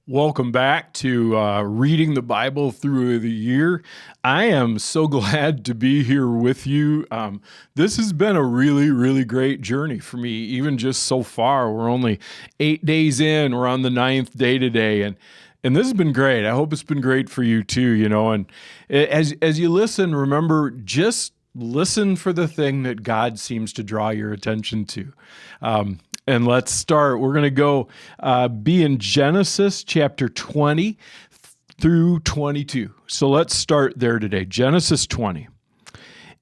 Welcome back to reading the Bible through the year. I am so glad to be here with you. This has been a really, really great journey for me, even just so far. We're only 8 days in. We're on the 9th day today, and this has been great. I hope it's been great for you too, And as you listen, remember, just listen for the thing that God seems to draw your attention to. And let's start. We're going to go be in Genesis chapter 20 through 22. So let's start there today. Genesis 20.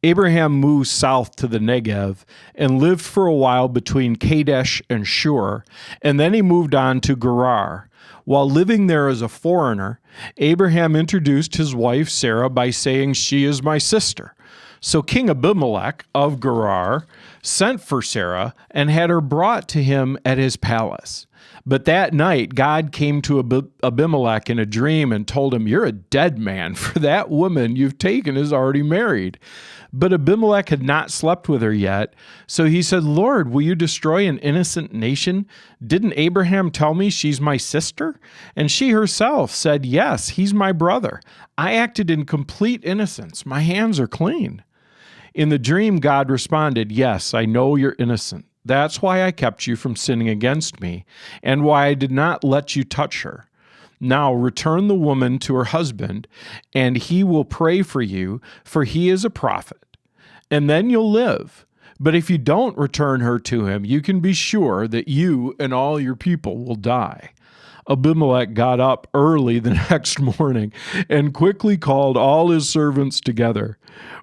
Abraham moved south to the Negev and lived for a while between Kadesh and Shur, and then he moved on to Gerar. While living there as a foreigner, Abraham introduced his wife Sarah by saying, "She is my sister." So King Abimelech of Gerar sent for Sarah and had her brought to him at his palace. But that night God came to Abimelech in a dream and told him, "You're a dead man, for that woman you've taken is already married." But Abimelech had not slept with her yet. So he said, "Lord, will you destroy an innocent nation? Didn't Abraham tell me she's my sister?" And she herself said, "Yes, he's my brother. I acted in complete innocence. My hands are clean." In the dream, God responded, "Yes, I know you're innocent. That's why I kept you from sinning against me, and why I did not let you touch her. Now return the woman to her husband, and he will pray for you, for he is a prophet. And then you'll live. But if you don't return her to him, you can be sure that you and all your people will die." Abimelech got up early the next morning and quickly called all his servants together.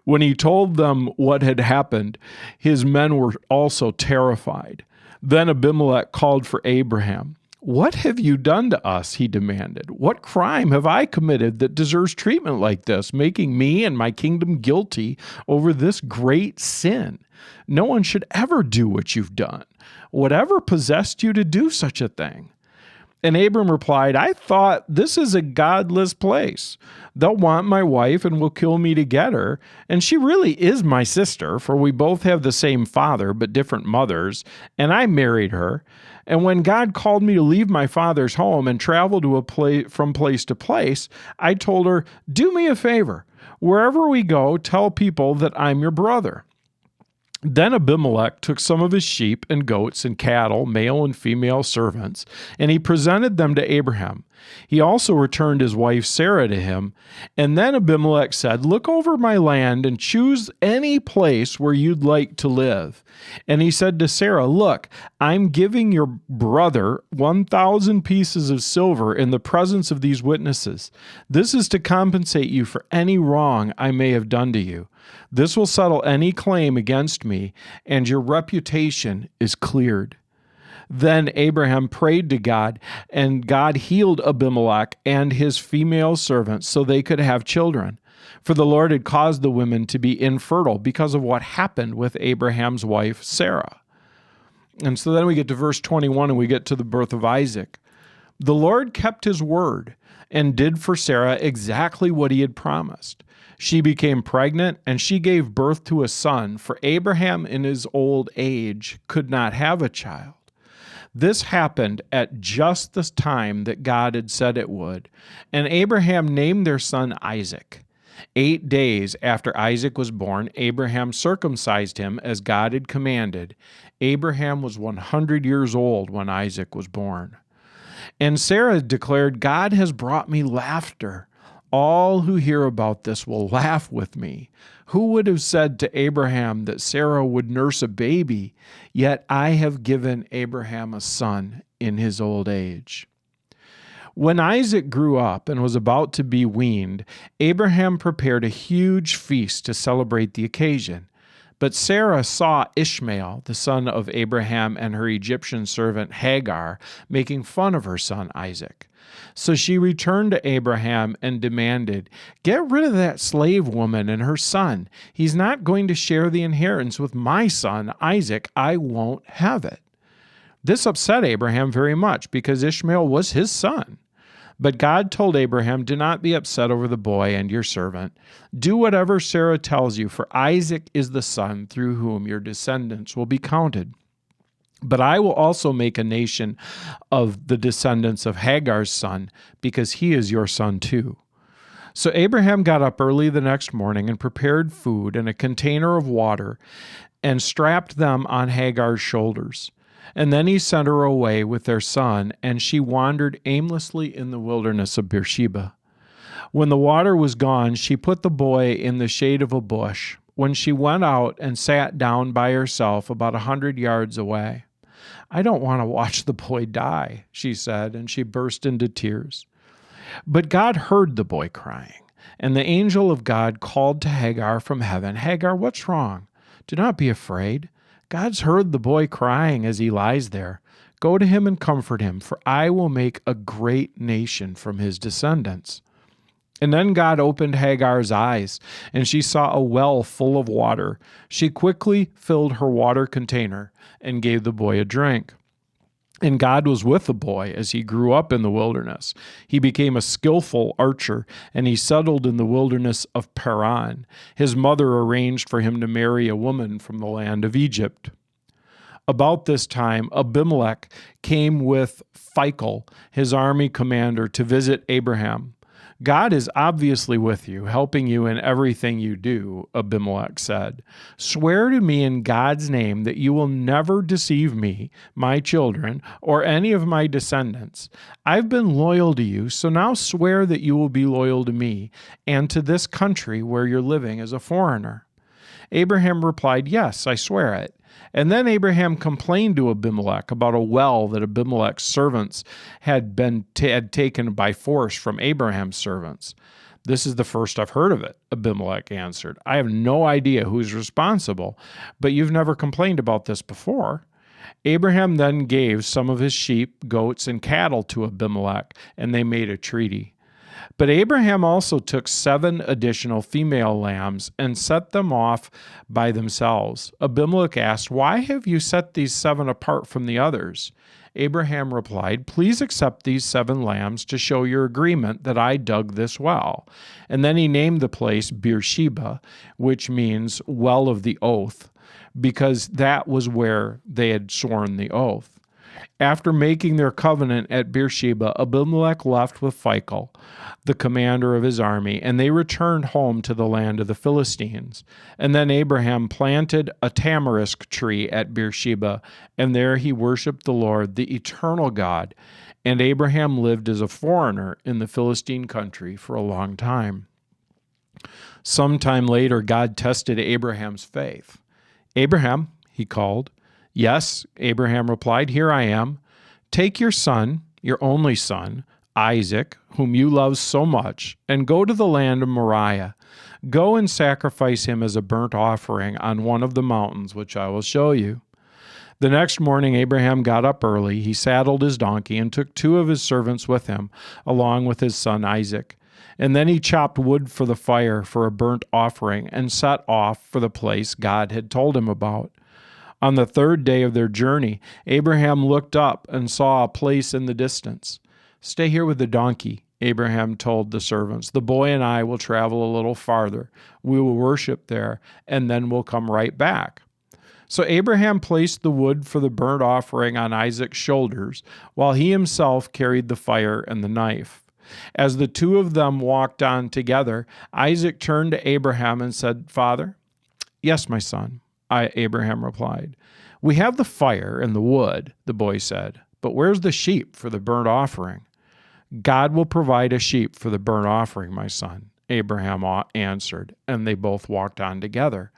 When he told them what had happened, his men were also terrified. Then Abimelech called for Abraham. "What have you done to us?" he demanded. "What crime have I committed that deserves treatment like this, making me and my kingdom guilty over this great sin? No one should ever do what you've done. Whatever possessed you to do such a thing?" And Abram replied, "I thought, this is a godless place. They'll want my wife and will kill me to get her. And she really is my sister, for we both have the same father but different mothers, and I married her. And when God called me to leave my father's home and travel from place to place, I told her, 'Do me a favor. Wherever we go, tell people that I'm your brother.' Then Abimelech took some of his sheep and goats and cattle, male and female servants, and he presented them to Abraham. He also returned his wife Sarah to him. And then Abimelech said, 'Look over my land and choose any place where you'd like to live.' And he said to Sarah, 'Look, I'm giving your brother 1,000 pieces of silver in the presence of these witnesses. This is to compensate you for any wrong I may have done to you. This will settle any claim against me, and your reputation is cleared.' Then Abraham prayed to God, and God healed Abimelech and his female servants so they could have children. For the Lord had caused the women to be infertile because of what happened with Abraham's wife Sarah." And so then we get to verse 21 and we get to the birth of Isaac. "The Lord kept his word and did for Sarah exactly what he had promised. She became pregnant, and she gave birth to a son, for Abraham in his old age could not have a child. This happened at just the time that God had said it would, and Abraham named their son Isaac. 8 days after Isaac was born, Abraham circumcised him as God had commanded. Abraham was 100 years old when Isaac was born. And Sarah declared, 'God has brought me laughter. All who hear about this will laugh with me. Who would have said to Abraham that Sarah would nurse a baby? Yet I have given Abraham a son in his old age.' When Isaac grew up and was about to be weaned, Abraham prepared a huge feast to celebrate the occasion. But Sarah saw Ishmael, the son of Abraham, and her Egyptian servant Hagar making fun of her son Isaac. So she returned to Abraham and demanded, 'Get rid of that slave woman and her son. He's not going to share the inheritance with my son Isaac. I won't have it.' This upset Abraham very much because Ishmael was his son. But God told Abraham, 'Do not be upset over the boy and your servant. Do whatever Sarah tells you, for Isaac is the son through whom your descendants will be counted.' But I will also make a nation of the descendants of Hagar's son, because he is your son too." So Abraham got up early the next morning and prepared food and a container of water and strapped them on Hagar's shoulders. And then he sent her away with their son, and she wandered aimlessly in the wilderness of Beersheba. When the water was gone, she put the boy in the shade of a bush, when she went out and sat down by herself about 100 yards away. "I don't want to watch the boy die," she said, and she burst into tears. But God heard the boy crying, and the angel of God called to Hagar from heaven, "Hagar, what's wrong? Do not be afraid. God's heard the boy crying as he lies there. Go to him and comfort him, for I will make a great nation from his descendants." And then God opened Hagar's eyes, and she saw a well full of water. She quickly filled her water container and gave the boy a drink. And God was with the boy as he grew up in the wilderness. He became a skillful archer, and he settled in the wilderness of Paran. His mother arranged for him to marry a woman from the land of Egypt. About this time, Abimelech came with Phicol, his army commander, to visit Abraham. "God is obviously with you, helping you in everything you do," Abimelech said. "Swear to me in God's name that you will never deceive me, my children, or any of my descendants. I've been loyal to you, so now swear that you will be loyal to me and to this country where you're living as a foreigner." Abraham replied, "Yes, I swear it." And then Abraham complained to Abimelech about a well that Abimelech's servants had taken by force from Abraham's servants. "This is the first I've heard of it," Abimelech answered. "I have no idea who's responsible, but you've never complained about this before." Abraham then gave some of his sheep, goats, and cattle to Abimelech, and they made a treaty. But Abraham also took 7 additional female lambs and set them off by themselves. Abimelech asked, "Why have you set these 7 apart from the others?" Abraham replied, "Please accept these 7 lambs to show your agreement that I dug this well." And then he named the place Beersheba, which means well of the oath, because that was where they had sworn the oath. After making their covenant at Beersheba, Abimelech left with Phicol, the commander of his army, and they returned home to the land of the Philistines. And then Abraham planted a tamarisk tree at Beersheba, and there he worshipped the Lord, the eternal God. And Abraham lived as a foreigner in the Philistine country for a long time. Sometime later, God tested Abraham's faith. "Abraham," he called. "Yes," Abraham replied, "here I am." "Take your son, your only son, Isaac, whom you love so much, and go to the land of Moriah. Go and sacrifice him as a burnt offering on one of the mountains which I will show you." The next morning Abraham got up early. He saddled his donkey and took 2 of his servants with him, along with his son Isaac. And then he chopped wood for the fire for a burnt offering and set off for the place God had told him about. On the 3rd day of their journey, Abraham looked up and saw a place in the distance. "Stay here with the donkey," Abraham told the servants. "The boy and I will travel a little farther. We will worship there, and then we'll come right back." So Abraham placed the wood for the burnt offering on Isaac's shoulders, while he himself carried the fire and the knife. As the 2 of them walked on together, Isaac turned to Abraham and said, "Father?" "Yes, my son," Abraham replied. "We have the fire and the wood," the boy said, "but where's the sheep for the burnt offering?" "God will provide a sheep for the burnt offering, my son," Abraham answered, and they both walked on together.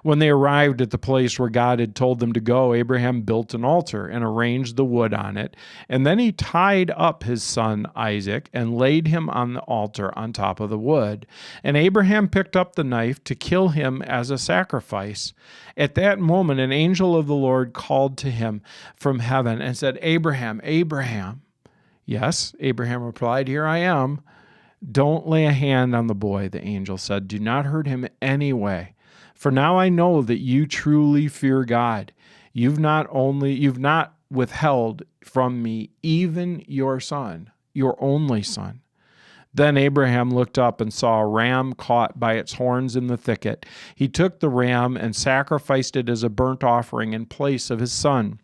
When they arrived at the place where God had told them to go, Abraham built an altar and arranged the wood on it, and then he tied up his son Isaac and laid him on the altar on top of the wood. And Abraham picked up the knife to kill him as a sacrifice. At that moment, an angel of the Lord called to him from heaven and said, "Abraham, Abraham." "Yes," Abraham replied, "here I am." "Don't lay a hand on the boy," the angel said. "Do not hurt him anyway. For now I know that you truly fear God. You've not withheld from me even your son, your only son." Then Abraham looked up and saw a ram caught by its horns in the thicket. He took the ram and sacrificed it as a burnt offering in place of his son.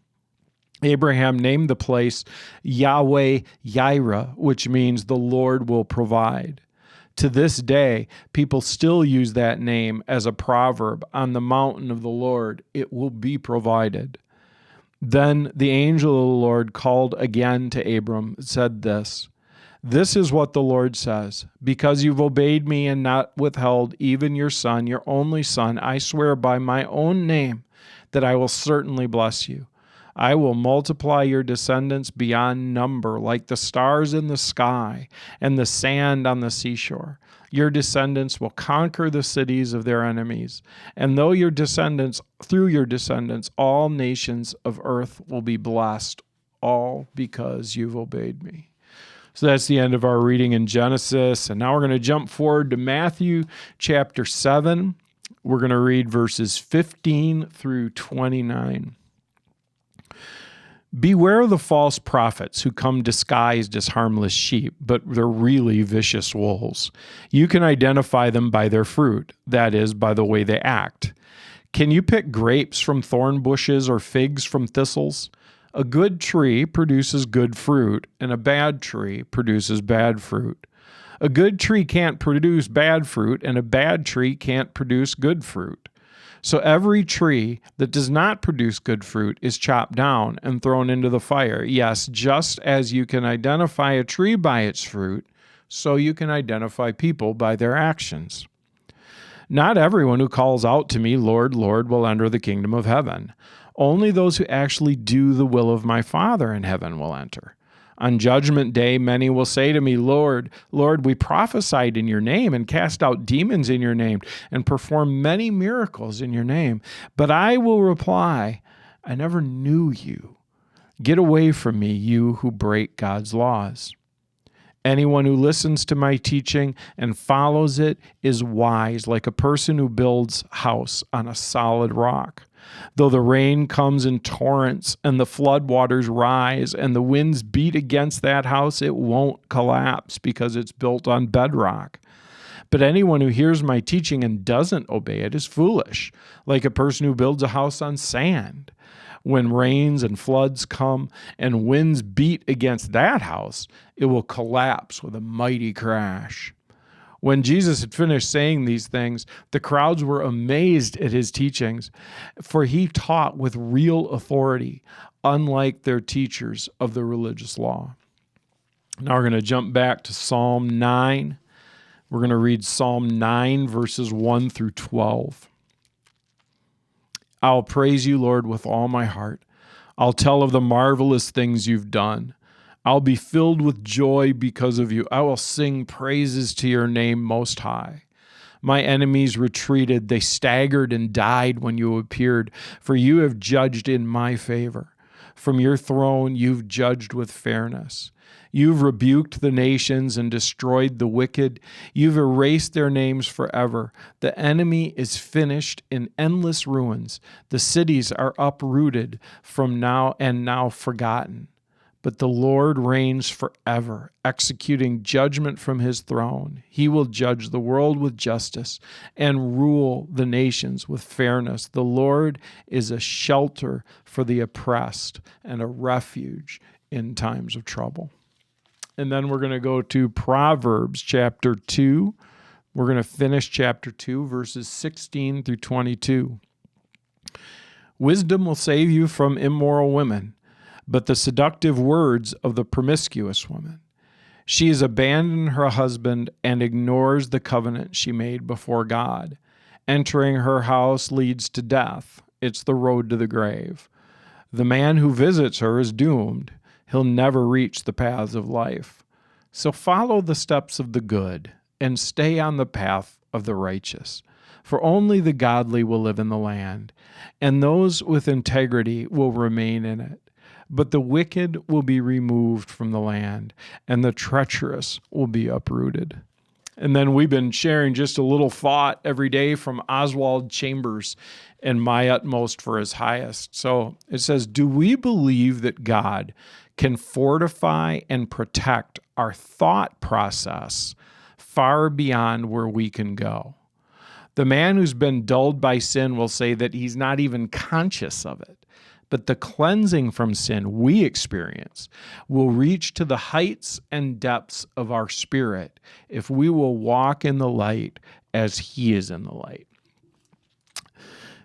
Abraham named the place Yahweh Yireh, which means the Lord will provide. To this day, people still use that name as a proverb: on the mountain of the Lord, it will be provided. Then the angel of the Lord called again to Abram, said this is what the Lord says: because you've obeyed me and not withheld even your son, your only son, I swear by my own name that I will certainly bless you. I will multiply your descendants beyond number, like the stars in the sky and the sand on the seashore. Your descendants will conquer the cities of their enemies, and through your descendants, all nations of earth will be blessed, all because you've obeyed me. So that's the end of our reading in Genesis. And now we're going to jump forward to Matthew chapter 7. We're going to read verses 15 through 29. Beware of the false prophets who come disguised as harmless sheep, but they're really vicious wolves. You can identify them by their fruit, that is, by the way they act. Can you pick grapes from thorn bushes or figs from thistles? A good tree produces good fruit, and a bad tree produces bad fruit. A good tree can't produce bad fruit, and a bad tree can't produce good fruit. So every tree that does not produce good fruit is chopped down and thrown into the fire. Yes, just as you can identify a tree by its fruit, so you can identify people by their actions. Not everyone who calls out to me, Lord, Lord, will enter the kingdom of heaven. Only those who actually do the will of my Father in heaven will enter. On judgment day, many will say to me, Lord, Lord, we prophesied in your name and cast out demons in your name and performed many miracles in your name. But I will reply, I never knew you. Get away from me, you who break God's laws. Anyone who listens to my teaching and follows it is wise, like a person who builds a house on a solid rock. Though the rain comes in torrents and the floodwaters rise and the winds beat against that house, it won't collapse because it's built on bedrock. But anyone who hears my teaching and doesn't obey it is foolish, like a person who builds a house on sand. When rains and floods come and winds beat against that house, it will collapse with a mighty crash. When Jesus had finished saying these things, the crowds were amazed at his teachings, for he taught with real authority, unlike their teachers of the religious law. Now we're going to jump back to Psalm 9. We're going to read Psalm 9, verses 1 through 12. I'll praise you, Lord, with all my heart. I'll tell of the marvelous things you've done. I'll be filled with joy because of you. I will sing praises to your name most high. My enemies retreated. They staggered and died when you appeared, for you have judged in my favor. From your throne, you've judged with fairness. You've rebuked the nations and destroyed the wicked. You've erased their names forever. The enemy is finished in endless ruins. The cities are uprooted from now forgotten. But the Lord reigns forever, executing judgment from his throne. He will judge the world with justice and rule the nations with fairness. The Lord is a shelter for the oppressed and a refuge in times of trouble. And then we're going to go to Proverbs chapter 2. We're going to finish chapter 2, verses 16 through 22. Wisdom will save you from immoral women, but the seductive words of the promiscuous woman. She has abandoned her husband and ignores the covenant she made before God. Entering her house leads to death. It's the road to the grave. The man who visits her is doomed. He'll never reach the paths of life. So follow the steps of the good and stay on the path of the righteous. For only the godly will live in the land, and those with integrity will remain in it. But the wicked will be removed from the land, and the treacherous will be uprooted. And then we've been sharing just a little thought every day from Oswald Chambers and My Utmost for His Highest. So it says, do we believe that God can fortify and protect our thought process far beyond where we can go? The man who's been dulled by sin will say that he's not even conscious of it. but the cleansing from sin we experience will reach to the heights and depths of our spirit if we will walk in the light as he is in the light.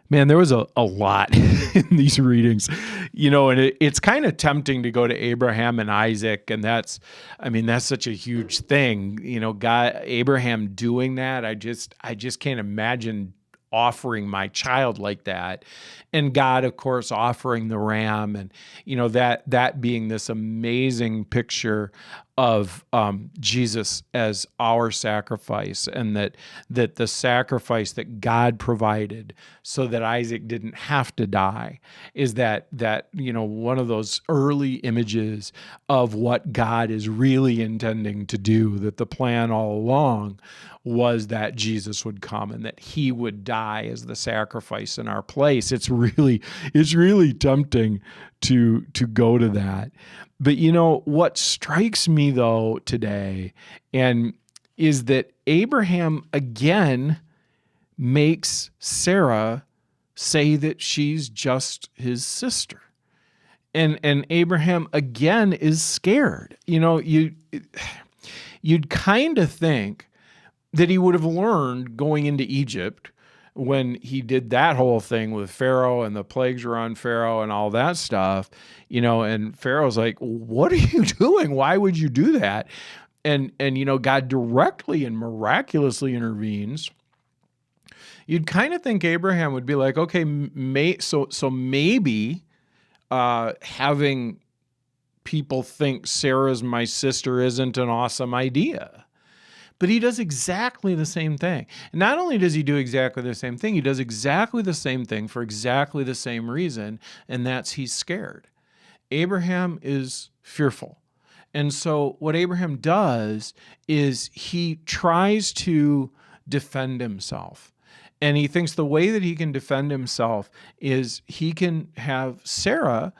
Man, there was a lot in these readings, and it's kind of tempting to go to Abraham and Isaac, and that's such a huge thing, Abraham doing that. I just can't imagine offering my child like that, and God, of course, offering the ram, and that being this amazing picture of Jesus as our sacrifice, and that the sacrifice that God provided so that Isaac didn't have to die is that one of those early images of what God is really intending to do, that the plan all along was that Jesus would come and that he would die as the sacrifice in our place. It's really tempting to go to that. But what strikes me though today is that Abraham again makes Sarah say that she's just his sister. And Abraham again is scared. You'd kind of think that he would have learned going into Egypt when he did that whole thing with Pharaoh and the plagues were on Pharaoh and all that stuff, and Pharaoh's like, what are you doing? Why would you do that? And God directly and miraculously intervenes. You'd kind of think Abraham would be like, okay, so maybe having people think Sarah's my sister isn't an awesome idea. But he does exactly the same thing. And not only does he do exactly the same thing, he does exactly the same thing for exactly the same reason, and that's he's scared. Abraham is fearful. And so what Abraham does is he tries to defend himself. And he thinks the way that he can defend himself is he can have Sarah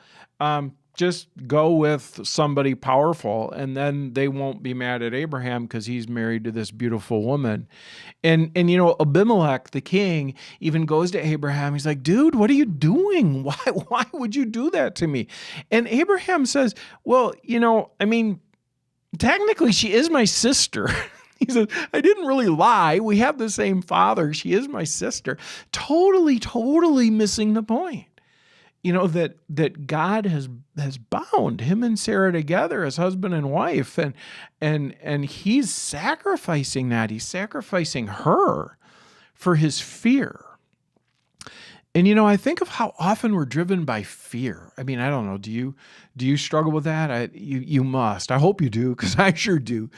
just go with somebody powerful, and then they won't be mad at Abraham because he's married to this beautiful woman. And Abimelech, the king, even goes to Abraham. He's like, dude, what are you doing? Why would you do that to me? And Abraham says, well, technically she is my sister. He said, I didn't really lie. We have the same father. She is my sister. Totally missing the point. That God has bound him and Sarah together as husband and wife, and he's sacrificing that. He's sacrificing her for his fear. And I think of how often we're driven by fear. I don't know. Do you struggle with that? You must. I hope you do, because I sure do.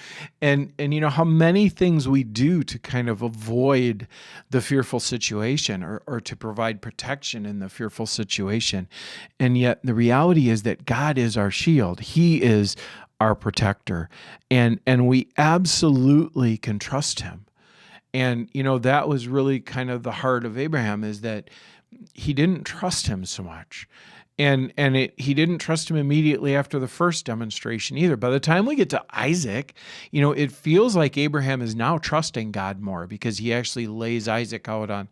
And how many things we do to kind of avoid the fearful situation or to provide protection in the fearful situation. And yet the reality is that God is our shield. He is our protector. And we absolutely can trust him. And that was really kind of the heart of Abraham, is that he didn't trust him so much. And he didn't trust him immediately after the first demonstration either. By the time we get to Isaac, it feels like Abraham is now trusting God more, because he actually lays Isaac out on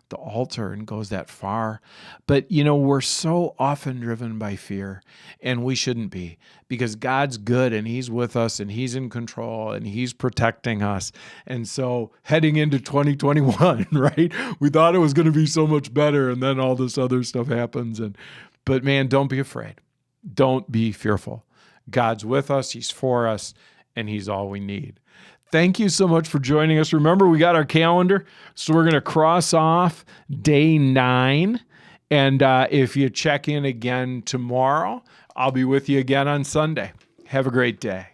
the altar and goes that far. But, we're so often driven by fear, and we shouldn't be, because God's good and he's with us and he's in control and he's protecting us. And so heading into 2021, right, we thought it was going to be so much better, and then all this other stuff happens. But man, don't be afraid. Don't be fearful. God's with us. He's for us, and he's all we need. Thank you so much for joining us. Remember, we got our calendar, so we're going to cross off day 9. And if you check in again tomorrow, I'll be with you again on Sunday. Have a great day.